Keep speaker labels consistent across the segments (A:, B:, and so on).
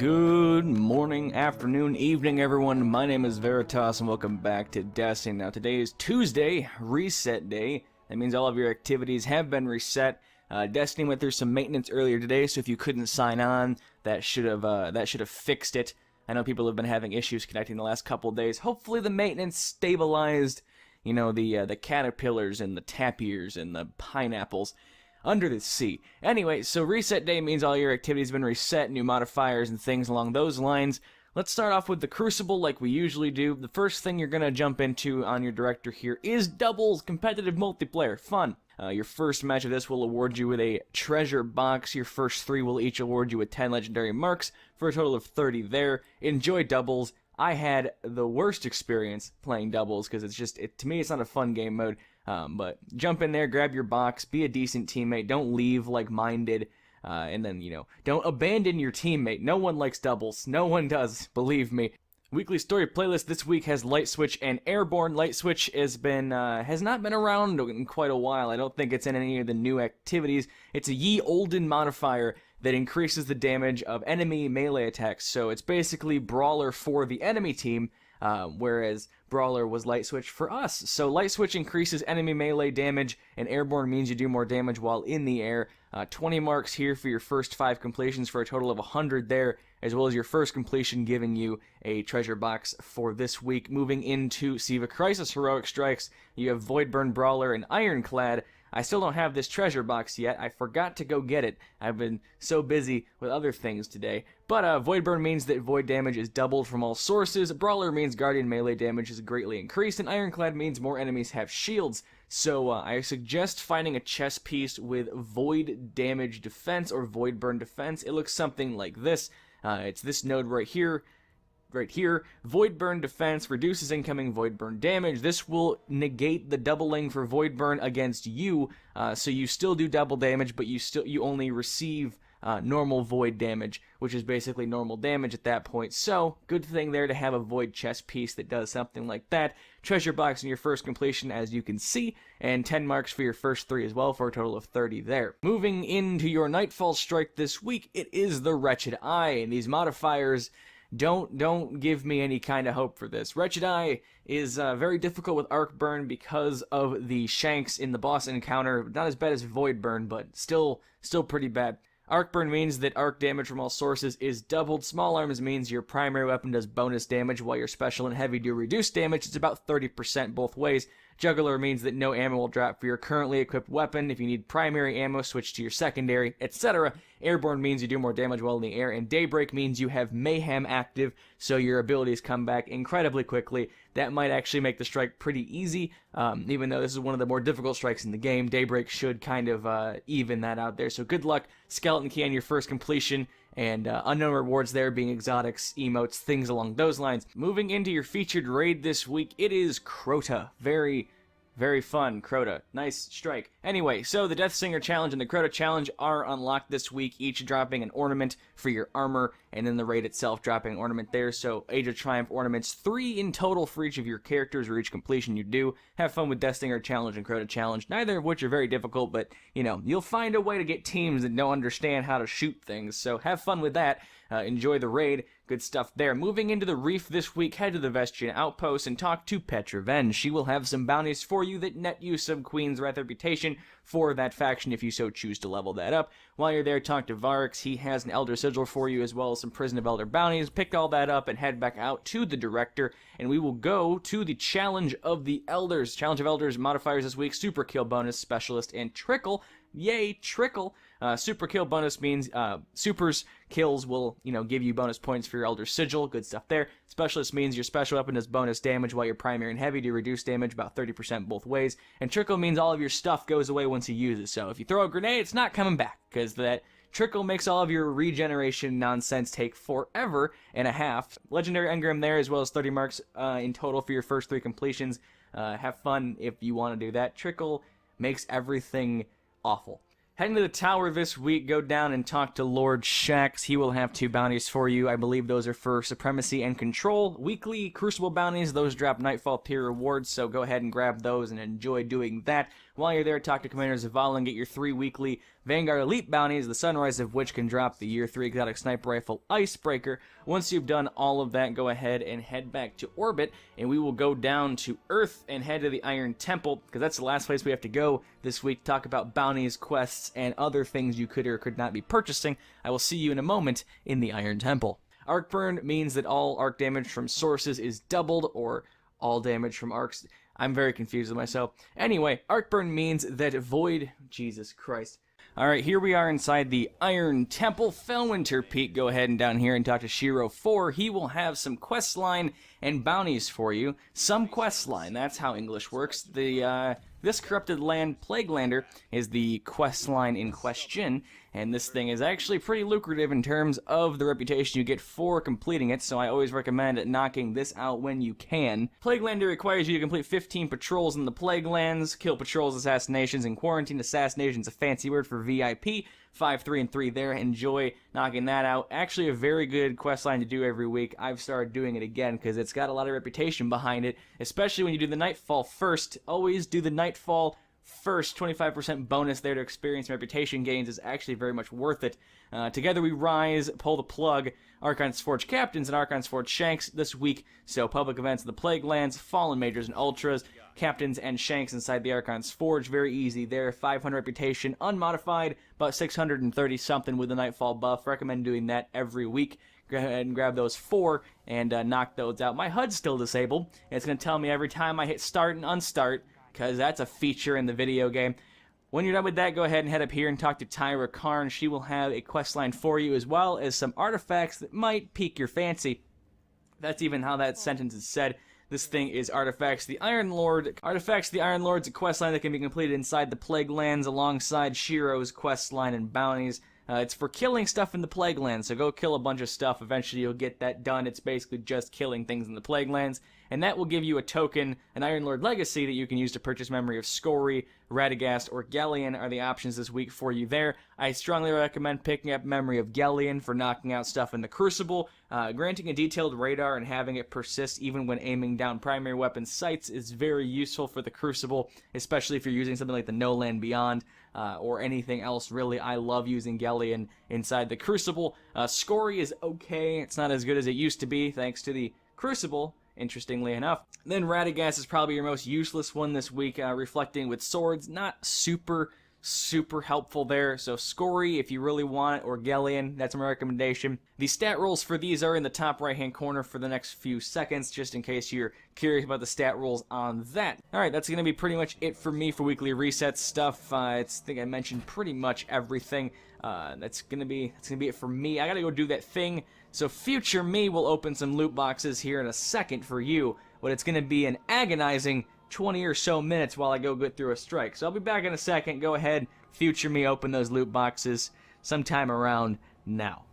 A: Good morning, afternoon, evening, everyone. My name is Veritas, and welcome back to Destiny. Now, today is Tuesday, reset day. That means all of your activities have been reset. Destiny went through some maintenance earlier today, so if you couldn't sign on, that should have fixed it. I know people have been having issues connecting the last couple of days. Hopefully, the maintenance stabilized, you know, the caterpillars and the tapirs and the pineapples under the sea. Anyway, so reset day means all your activities have been reset, new modifiers and things along those lines. Let's start off with the Crucible like we usually do. The first thing you're going to jump into on your director here is doubles, competitive multiplayer, fun. Your first match of this will award you with a treasure box. Your first 3 will each award you with 10 legendary marks for a total of 30 there. Enjoy doubles. I had the worst experience playing doubles because it's just, to me, it's not a fun game mode. But jump in there, grab your box, be a decent teammate, don't leave like mine did, and then, you know, don't abandon your teammate. No one likes doubles. No one does, believe me. Weekly story playlist this week has Light Switch and Airborne. Light Switch has not been around in quite a while. I don't think it's in any of the new activities. It's a ye olden modifier that increases the damage of enemy melee attacks. So it's basically Brawler for the enemy team, whereas Brawler was Light Switch for us. So Light Switch increases enemy melee damage, and Airborne means you do more damage while in the air. 20 marks here for your first 5 completions for a total of 100 there, as well as your first completion giving you a treasure box for this week. Moving into Siva Crisis Heroic Strikes, you have Voidburn Brawler and Ironclad. I still don't have this treasure box yet. I forgot to go get it. I've been so busy with other things today. But Voidburn means that void damage is doubled from all sources. Brawler means Guardian melee damage is greatly increased. And Ironclad means more enemies have shields. So I suggest finding a chest piece with void damage defense or Voidburn defense. It looks something like this. It's this node right here. Voidburn defense reduces incoming Voidburn damage. This will negate the doubling for Voidburn against you, so you still do double damage, but you only receive normal void damage, which is basically normal damage at that point. So, good thing there to have a void chest piece that does something like that. Treasure box in your first completion, as you can see, and 10 marks for your first 3 as well, for a total of 30 there. Moving into your Nightfall strike this week, it is the Wretched Eye, and these modifiers don't give me any kind of hope for this. Wretched Eye is very difficult with Arc Burn because of the shanks in the boss encounter. Not as bad as Void Burn, but still pretty bad. Arc Burn means that arc damage from all sources is doubled. Small Arms means your primary weapon does bonus damage, while your special and heavy do reduced damage. It's about 30% both ways. Juggler means that no ammo will drop for your currently equipped weapon. If you need primary ammo, switch to your secondary, etc. Airborne means you do more damage while in the air, and Daybreak means you have Mayhem active, so your abilities come back incredibly quickly. That might actually make the strike pretty easy, even though this is one of the more difficult strikes in the game. Daybreak should kind of even that out there, so good luck. Skeleton Key on your first completion, and unknown rewards there being exotics, emotes, things along those lines. Moving into your featured raid this week, it is Crota. Very fun, Crota. Nice strike. Anyway, so the Death Singer Challenge and the Crota Challenge are unlocked this week, each dropping an ornament for your armor, and then the raid itself dropping an ornament there. So Age of Triumph ornaments, 3 in total for each of your characters or each completion you do. Have fun with Death Singer Challenge and Crota Challenge, neither of which are very difficult, but, you know, you'll find a way to get teams that don't understand how to shoot things, so have fun with that. Enjoy the raid. Good stuff there. Moving into the Reef this week, head to the Vestian Outpost and talk to Petraven. She will have some bounties for you that net you some Queen's Wrath reputation for that faction if you so choose to level that up. While you're there, talk to Varix. He has an Elder Sigil for you as well as some Prison of Elder bounties. Pick all that up and head back out to the Director, and we will go to the Challenge of the Elders. Challenge of Elders modifiers this week: Super Kill bonus, Specialist, and Trickle. Yay, Trickle! Super Kill bonus means Super's kills will, you know, give you bonus points for your Elder Sigil. Good stuff there. Specialist means your special weapon does bonus damage, while your primary and heavy do reduce damage about 30% both ways. And Trickle means all of your stuff goes away once you use it. So if you throw a grenade, it's not coming back, because that Trickle makes all of your regeneration nonsense take forever and a half. Legendary Engram there, as well as 30 marks in total for your first 3 completions. Have fun if you want to do that. Trickle makes everything awful. Heading to the tower this week, go down and talk to Lord Shax. He will have 2 bounties for you. I believe those are for Supremacy and Control. Weekly Crucible bounties, those drop Nightfall tier rewards, so go ahead and grab those and enjoy doing that. While you're there, talk to Commander Zavala and get your 3 weekly Vanguard Elite bounties, the sunrise of which can drop the Year 3 exotic sniper rifle Icebreaker. Once you've done all of that, go ahead and head back to orbit, and we will go down to Earth and head to the Iron Temple, because that's the last place we have to go this week to talk about bounties, quests, and other things you could or could not be purchasing. I will see you in a moment in the Iron Temple. Arc Burn means that all arc damage from sources is doubled, or all damage from arcs. I'm very confused with myself. Anyway, Arc Burn means that Void... Jesus Christ. Alright, here we are inside the Iron Temple. Felwinter Peak, go ahead and down here and talk to Shiro 4. He will have some quest line and bounties for you. Some quest line, that's how English works. This Corrupted Land Plaguelander is the quest line in question, and this thing is actually pretty lucrative in terms of the reputation you get for completing it, so I always recommend knocking this out when you can. Plaguelander requires you to complete 15 patrols in the Plaguelands, kill patrols, assassinations, and quarantine. Assassinations, a fancy word for VIP. 5, 3, and 3 there. Enjoy knocking that out. Actually, a very good quest line to do every week. I've started doing it again because it's got a lot of reputation behind it, especially when you do the Nightfall first. Always do the Nightfall first. 25% bonus there to experience reputation gains is actually very much worth it. Together we rise, pull the plug, Archon's Forge Captains and Archon's Forge Shanks this week. So public events of the Plaguelands, Fallen Majors and Ultras, Captains and Shanks inside the Archon's Forge. Very easy there. 500 reputation, unmodified, about 630 something with the Nightfall buff. Recommend doing that every week. Go ahead and grab those 4 and knock those out. My HUD's still disabled. It's going to tell me every time I hit start and unstart, because that's a feature in the video game. When you're done with that, go ahead and head up here and talk to Tyra Karn. She will have a questline for you, as well as some artifacts that might pique your fancy. That's even how that sentence is said. This thing is Artifacts the Iron Lord. Artifacts the Iron Lord's a questline that can be completed inside the Plaguelands alongside Shiro's questline and bounties. It's for killing stuff in the Plaguelands, so go kill a bunch of stuff. Eventually you'll get that done. It's basically just killing things in the Plaguelands, and that will give you a token, an Iron Lord Legacy, that you can use to purchase Memory of Scory, Radagast, or Gellion are the options this week for you there. I strongly recommend picking up Memory of Gellion for knocking out stuff in the Crucible. Granting a detailed radar and having it persist even when aiming down primary weapon sights is very useful for the Crucible, especially if you're using something like the No Land Beyond. Or anything else, really. I love using Gellion inside the Crucible. Scory is okay. It's not as good as it used to be, thanks to the Crucible, interestingly enough. Then Radagast is probably your most useless one this week, reflecting with swords. Not super helpful there. So Scory, if you really want it, or Gellion, that's my recommendation. The stat rolls for these are in the top right-hand corner for the next few seconds, just in case you're curious about the stat rolls on that. Alright, that's going to be pretty much it for me for weekly reset stuff. I think I mentioned pretty much everything. That's gonna be it for me. I gotta go do that thing. So future me will open some loot boxes here in a second for you, but it's gonna be an agonizing 20 or so minutes while I go get through a strike. So I'll be back in a second. Go ahead, future me, open those loot boxes sometime around now.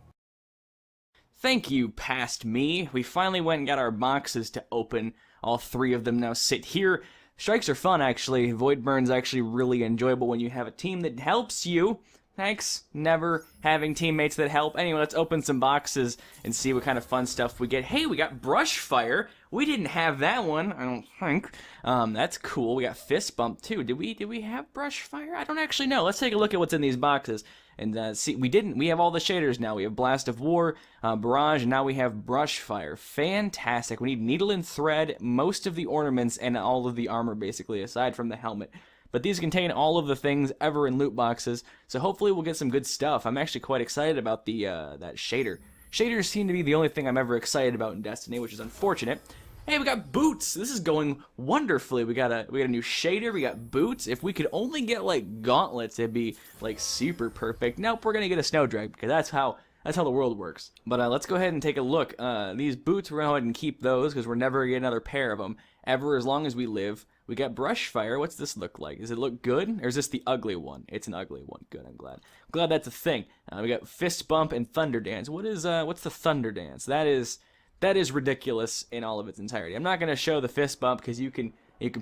A: Thank you, past me. We finally went and got our boxes to open. All 3 of them now sit here. Strikes are fun, actually. Void Burn's actually really enjoyable when you have a team that helps you. Thanks, never having teammates that help. Anyway, let's open some boxes and see what kind of fun stuff we get. Hey, we got Brush Fire. We didn't have that one, I don't think. That's cool. We got Fist Bump, too. Did we have Brush Fire? I don't actually know. Let's take a look at what's in these boxes. And see, we didn't. We have all the shaders now. We have Blast of War, Barrage, and now we have Brush Fire. Fantastic. We need Needle and Thread, most of the ornaments, and all of the armor, basically, aside from the helmet. But these contain all of the things ever in loot boxes, so hopefully we'll get some good stuff. I'm actually quite excited about the that shader. Shaders seem to be the only thing I'm ever excited about in Destiny, which is unfortunate. Hey, we got boots! This is going wonderfully. We got a new shader, we got boots. If we could only get, like, gauntlets, it'd be, like, super perfect. Nope, we're gonna get a Snowdrake, because that's how the world works. But let's go ahead and take a look. These boots, we're gonna go ahead and keep those, because we're never gonna get another pair of them, ever as long as we live. We got Brush Fire. What's this look like? Does it look good? Or is this the ugly one? It's an ugly one. Good, I'm glad. I'm glad that's a thing. We got Fist Bump and Thunder Dance. What's the Thunder Dance? That is ridiculous in all of its entirety. I'm not going to show the Fist Bump because you can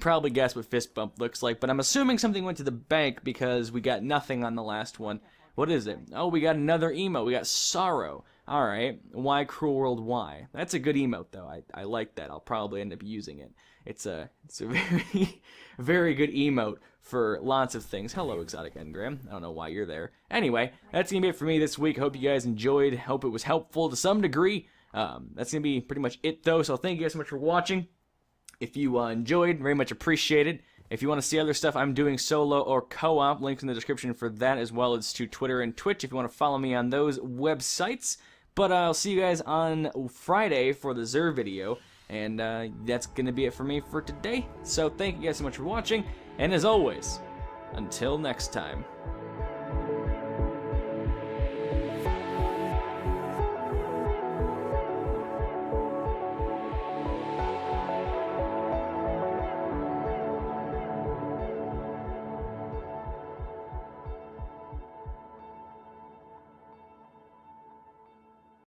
A: probably guess what Fist Bump looks like, but I'm assuming something went to the bank because we got nothing on the last one. What is it? Oh, we got another emote. We got Sorrow. Alright, why Cruel World why? That's a good emote though. I like that. I'll probably end up using it. It's a very, very good emote for lots of things. Hello, Exotic Engram. I don't know why you're there. Anyway, that's going to be it for me this week. Hope you guys enjoyed. Hope it was helpful to some degree. That's going to be pretty much it though, so thank you guys so much for watching. If you enjoyed, very much appreciated. If you want to see other stuff I'm doing solo or co-op, links in the description for that, as well as to Twitter and Twitch if you want to follow me on those websites. But I'll see you guys on Friday for the Zer video, and that's going to be it for me for today. So thank you guys so much for watching, and as always, until next time.